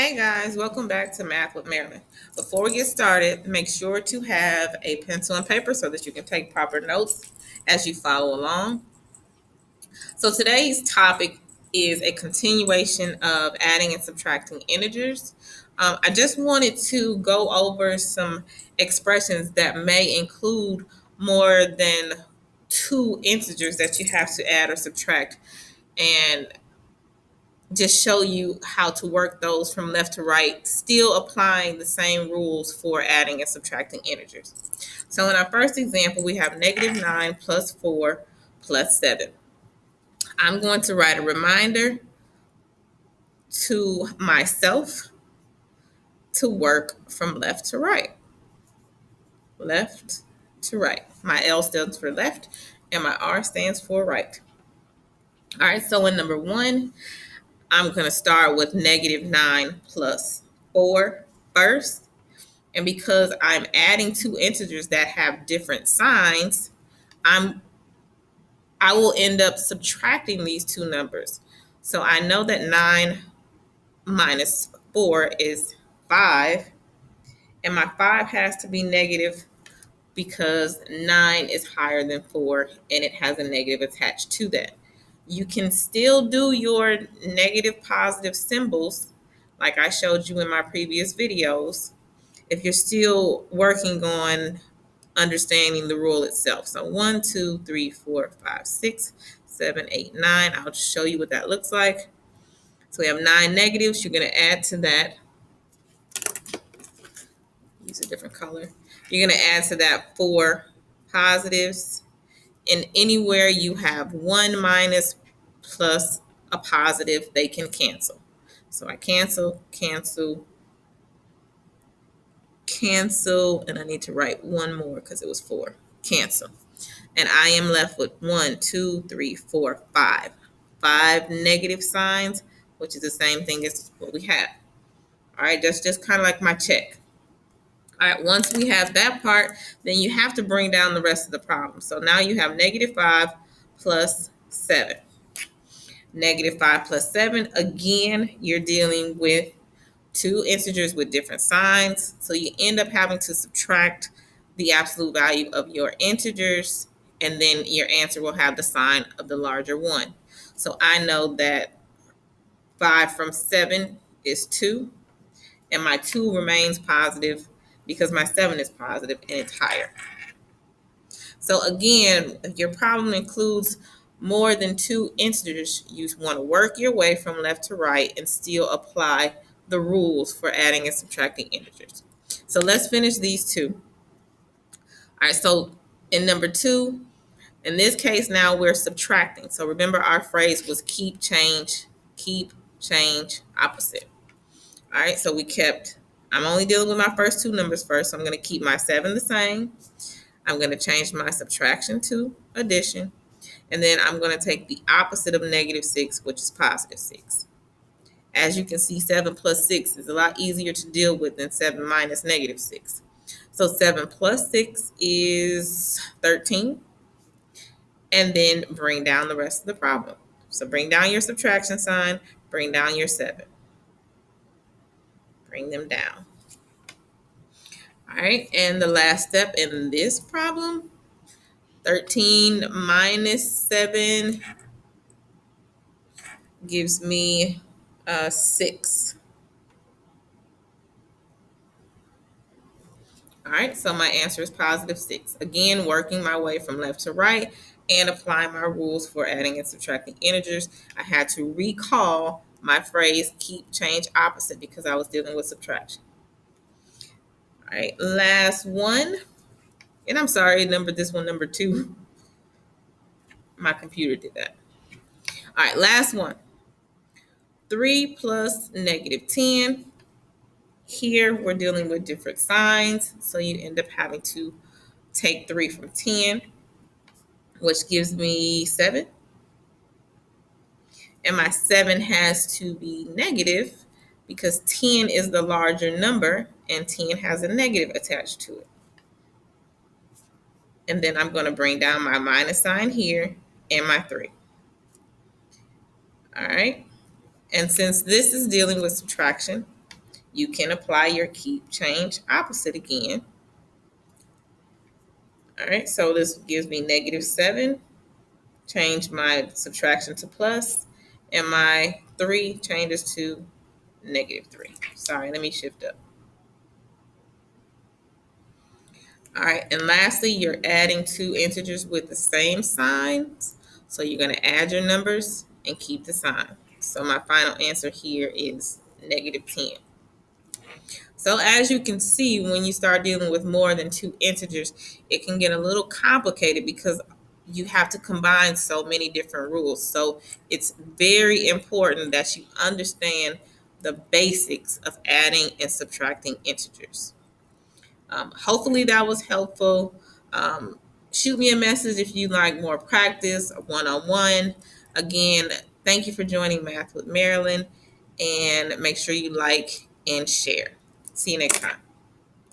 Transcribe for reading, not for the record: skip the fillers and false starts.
Hey guys, welcome back to Math with Marilyn. Before we get started, make sure to have a pencil and paper so that you can take proper notes as you follow along. So today's topic is a continuation of adding and subtracting integers. I just wanted to go over some expressions that may include more than two integers that you have to add or subtract, and just show you how to work those from left to right, still applying the same rules for adding and subtracting integers. So in our first example, we have -9 plus 4 plus 7. I'm going to write a reminder to myself to work from left to right. Left to right. My L stands for left and my R stands for right. All right, so in number 1, I'm going to start with -9 plus 4 first. And because I'm adding two integers that have different signs, I will end up subtracting these two numbers. So I know that 9 minus 4 is 5, and my 5 has to be negative because 9 is higher than 4 and it has a negative attached to that. You can still do your negative positive symbols like I showed you in my previous videos if you're still working on understanding the rule itself. So 1, 2, 3, 4, 5, 6, 7, 8, 9. I'll just show you what that looks like. So we have 9 negatives. You're going to add to that. Use a different color. You're going to add to that 4 positives. And anywhere you have 1 minus plus a positive, they can cancel. So I cancel, cancel, cancel, and I need to write one more because it was 4. Cancel. And I am left with 1, 2, 3, 4, 5. 5 negative signs, which is the same thing as what we have. All right, that's just kind of like my check. All right, once we have that part, then you have to bring down the rest of the problem. So now you have -5 plus 7. -5 plus 7, again, you're dealing with two integers with different signs. So you end up having to subtract the absolute value of your integers, and then your answer will have the sign of the larger one. So I know that 5 from 7 is 2, and my 2 remains positive because my 7 is positive and it's higher. So again, if your problem includes more than two integers, you want to work your way from left to right and still apply the rules for adding and subtracting integers. So let's finish these two. All right, so in number 2, in this case now we're subtracting. So remember our phrase was keep, change, opposite. All right, so I'm only dealing with my first two numbers first. So I'm going to keep my 7 the same. I'm going to change my subtraction to addition. And then I'm going to take the opposite of -6, which is +6. As you can see, 7 plus 6 is a lot easier to deal with than 7 minus -6. So 7 plus 6 is 13. And then bring down the rest of the problem. So bring down your subtraction sign, bring down your 7. Bring them down. All right, and the last step in this problem, 13 minus 7 gives me 6. All right, so my answer is +6. Again, working my way from left to right and applying my rules for adding and subtracting integers. I had to recall my phrase keep, change, opposite because I was dealing with subtraction. All right, last one. And I'm sorry, this one number 2. My computer did that. All right, last one. 3 plus -10. Here we're dealing with different signs, so you end up having to take 3 from 10, which gives me 7. And my 7 has to be negative because 10 is the larger number and 10 has a negative attached to it. And then I'm going to bring down my minus sign here and my 3. All right. And since this is dealing with subtraction, You can apply your keep, change, opposite again. All right, so this gives me -7. Change my subtraction to plus, and my 3 changes to -3. Sorry, let me shift up. All right, and lastly, you're adding two integers with the same signs. So you're going to add your numbers and keep the sign. So my final answer here is -10. So as you can see, when you start dealing with more than two integers, it can get a little complicated because you have to combine so many different rules. So it's very important that you understand the basics of adding and subtracting integers. Hopefully that was helpful. Um, Shoot me a message if you like more practice or one-on-one. Again, thank you for joining Math with Marilyn, and make sure you like and share. See you next time.